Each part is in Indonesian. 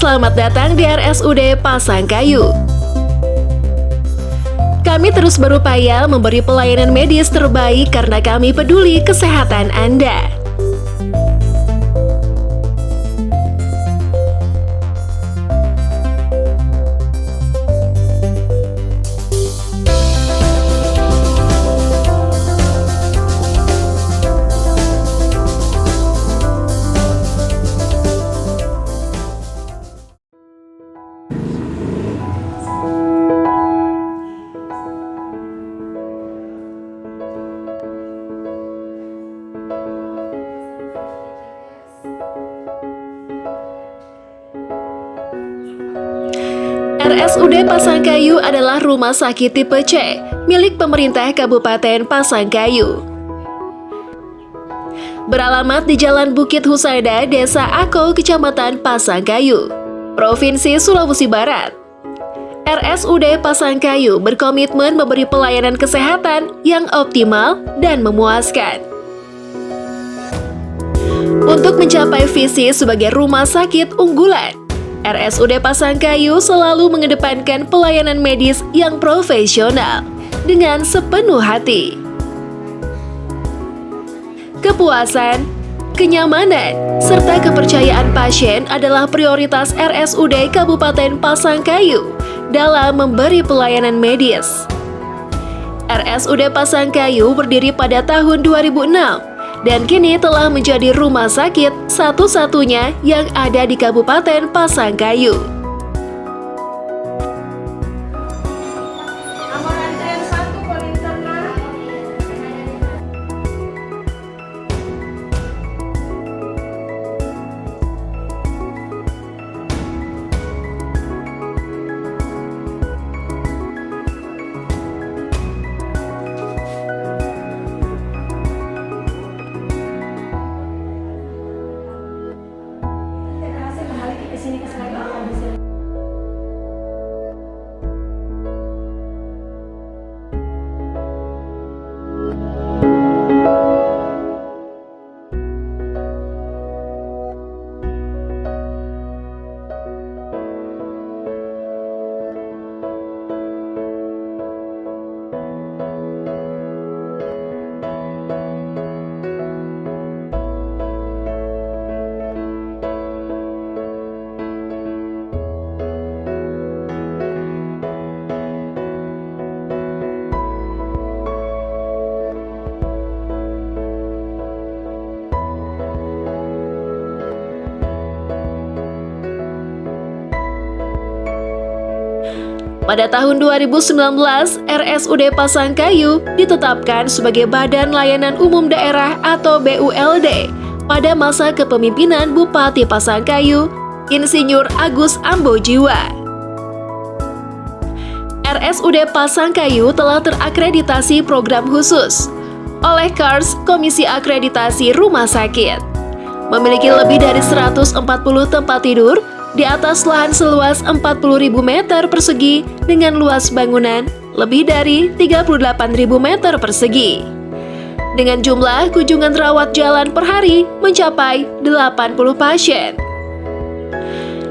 Selamat datang di RSUD Pasangkayu. Kami terus berupaya memberi pelayanan medis terbaik karena kami peduli kesehatan Anda. RSUD Pasangkayu adalah rumah sakit tipe C milik pemerintah Kabupaten Pasangkayu. Beralamat di Jalan Bukit Husada, Desa Ako, Kecamatan Pasangkayu, Provinsi Sulawesi Barat. RSUD Pasangkayu berkomitmen memberi pelayanan kesehatan yang optimal dan memuaskan. Untuk mencapai visi sebagai rumah sakit unggulan, RSUD Pasangkayu selalu mengedepankan pelayanan medis yang profesional dengan sepenuh hati. Kepuasan, kenyamanan, serta kepercayaan pasien adalah prioritas RSUD Kabupaten Pasangkayu dalam memberi pelayanan medis. RSUD Pasangkayu berdiri pada tahun 2006 dan kini telah menjadi rumah sakit satu-satunya yang ada di Kabupaten Pasangkayu. Pada tahun 2019, RSUD Pasangkayu ditetapkan sebagai Badan Layanan Umum Daerah atau BULD pada masa kepemimpinan Bupati Pasangkayu, Insinyur Agus Ambojiwa. RSUD Pasangkayu telah terakreditasi program khusus oleh KARS, Komisi Akreditasi Rumah Sakit. Memiliki lebih dari 140 tempat tidur di atas lahan seluas 40.000 meter persegi dengan luas bangunan lebih dari 38.000 meter persegi. Dengan jumlah kunjungan rawat jalan per hari mencapai 80 pasien.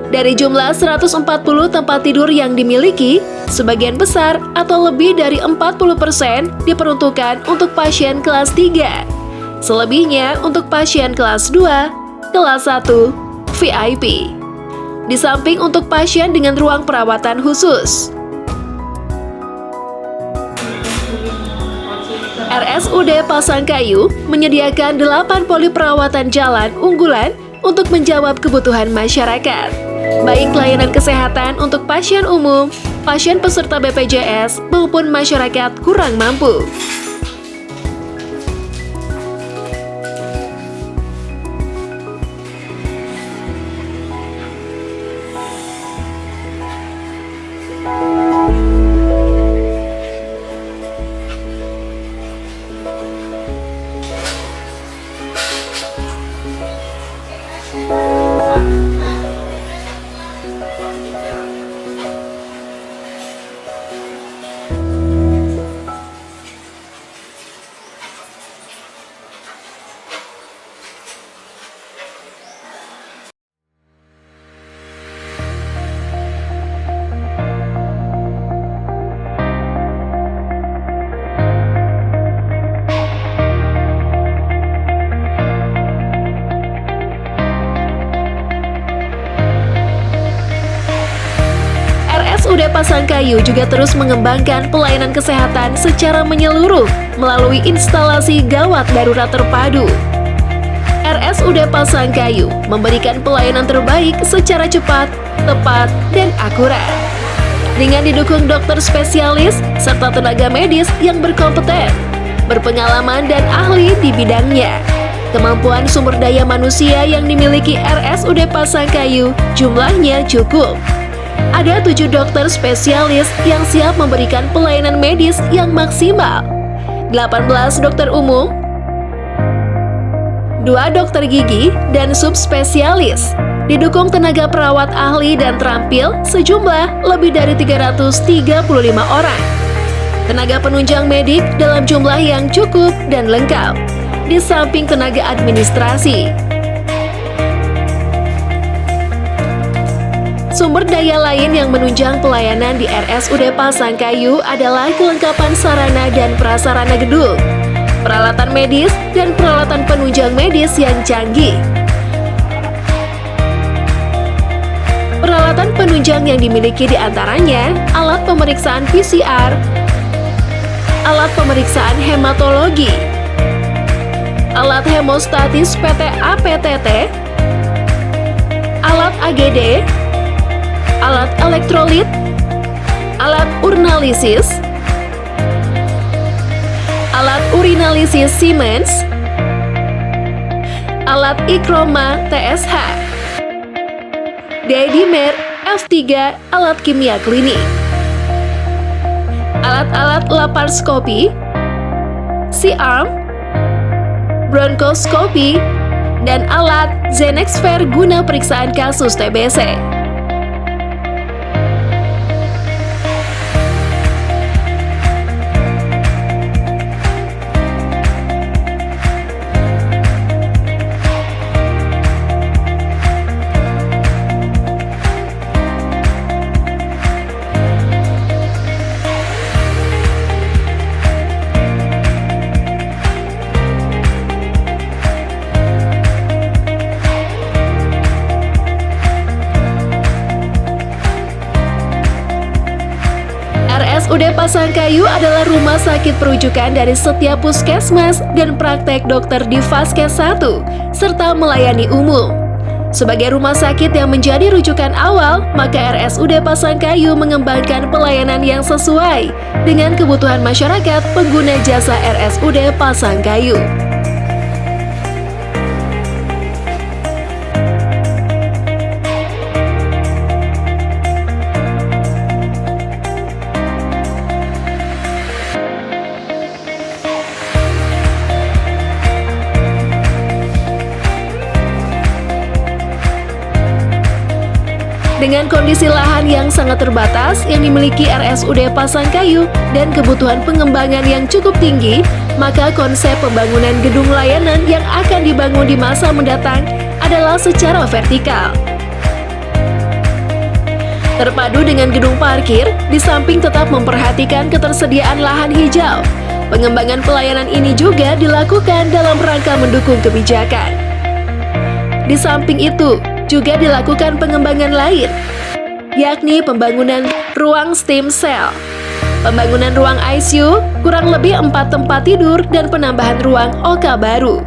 Dari jumlah 140 tempat tidur yang dimiliki, sebagian besar atau lebih dari 40% diperuntukkan untuk pasien kelas 3. Selebihnya untuk pasien kelas 2, kelas 1, VIP. Di samping untuk pasien dengan ruang perawatan khusus. RSUD Pasangkayu menyediakan 8 poli perawatan jalan unggulan untuk menjawab kebutuhan masyarakat, baik layanan kesehatan untuk pasien umum, pasien peserta BPJS, maupun masyarakat kurang mampu. RSUD Pasangkayu juga terus mengembangkan pelayanan kesehatan secara menyeluruh melalui instalasi gawat darurat terpadu. RSUD Pasangkayu memberikan pelayanan terbaik secara cepat, tepat, dan akurat. Dengan didukung dokter spesialis serta tenaga medis yang berkompeten, berpengalaman dan ahli di bidangnya. Kemampuan sumber daya manusia yang dimiliki RSUD Pasangkayu jumlahnya cukup. Ada 7 dokter spesialis yang siap memberikan pelayanan medis yang maksimal, 18 dokter umum, 2 dokter gigi, dan subspesialis. Didukung tenaga perawat ahli dan terampil sejumlah lebih dari 335 orang. Tenaga penunjang medik dalam jumlah yang cukup dan lengkap, di samping tenaga administrasi. Sumber daya lain yang menunjang pelayanan di RSUD Pasangkayu adalah kelengkapan sarana dan prasarana gedung, peralatan medis, dan peralatan penunjang medis yang canggih. Peralatan penunjang yang dimiliki diantaranya alat pemeriksaan PCR, alat pemeriksaan hematologi, alat hemostatis PT-APTT, alat AGD, alat elektrolit, alat urnalisis, alat urinalisis Siemens, alat ikroma TSH, Dedimer F3 alat kimia klinik, alat-alat laparskopi, C-arm, bronkoskopi, dan alat Zenexfer guna periksaan kasus TBC. RSUD Pasangkayu adalah rumah sakit perujukan dari setiap puskesmas dan praktek dokter di Vaskes 1, serta melayani umum. Sebagai rumah sakit yang menjadi rujukan awal, maka RSUD Pasangkayu mengembangkan pelayanan yang sesuai dengan kebutuhan masyarakat pengguna jasa RSUD Pasangkayu. Dengan kondisi lahan yang sangat terbatas yang dimiliki RSUD Pasangkayu dan kebutuhan pengembangan yang cukup tinggi, maka konsep pembangunan gedung layanan yang akan dibangun di masa mendatang adalah secara vertikal. Terpadu dengan gedung parkir, di samping tetap memperhatikan ketersediaan lahan hijau. Pengembangan pelayanan ini juga dilakukan dalam rangka mendukung kebijakan. Di samping itu, juga dilakukan pengembangan lain, yakni pembangunan ruang stem cell, pembangunan ruang ICU, kurang lebih 4 tempat tidur, dan penambahan ruang OK baru.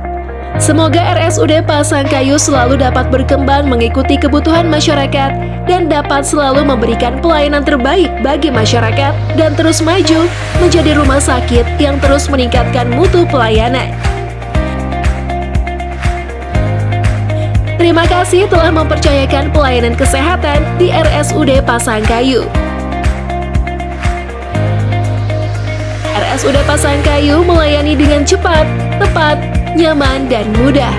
Semoga RSUD Pasangkayu selalu dapat berkembang mengikuti kebutuhan masyarakat dan dapat selalu memberikan pelayanan terbaik bagi masyarakat dan terus maju menjadi rumah sakit yang terus meningkatkan mutu pelayanan. Terima kasih telah mempercayakan pelayanan kesehatan di RSUD Pasangkayu. RSUD Pasangkayu melayani dengan cepat, tepat, nyaman, dan mudah.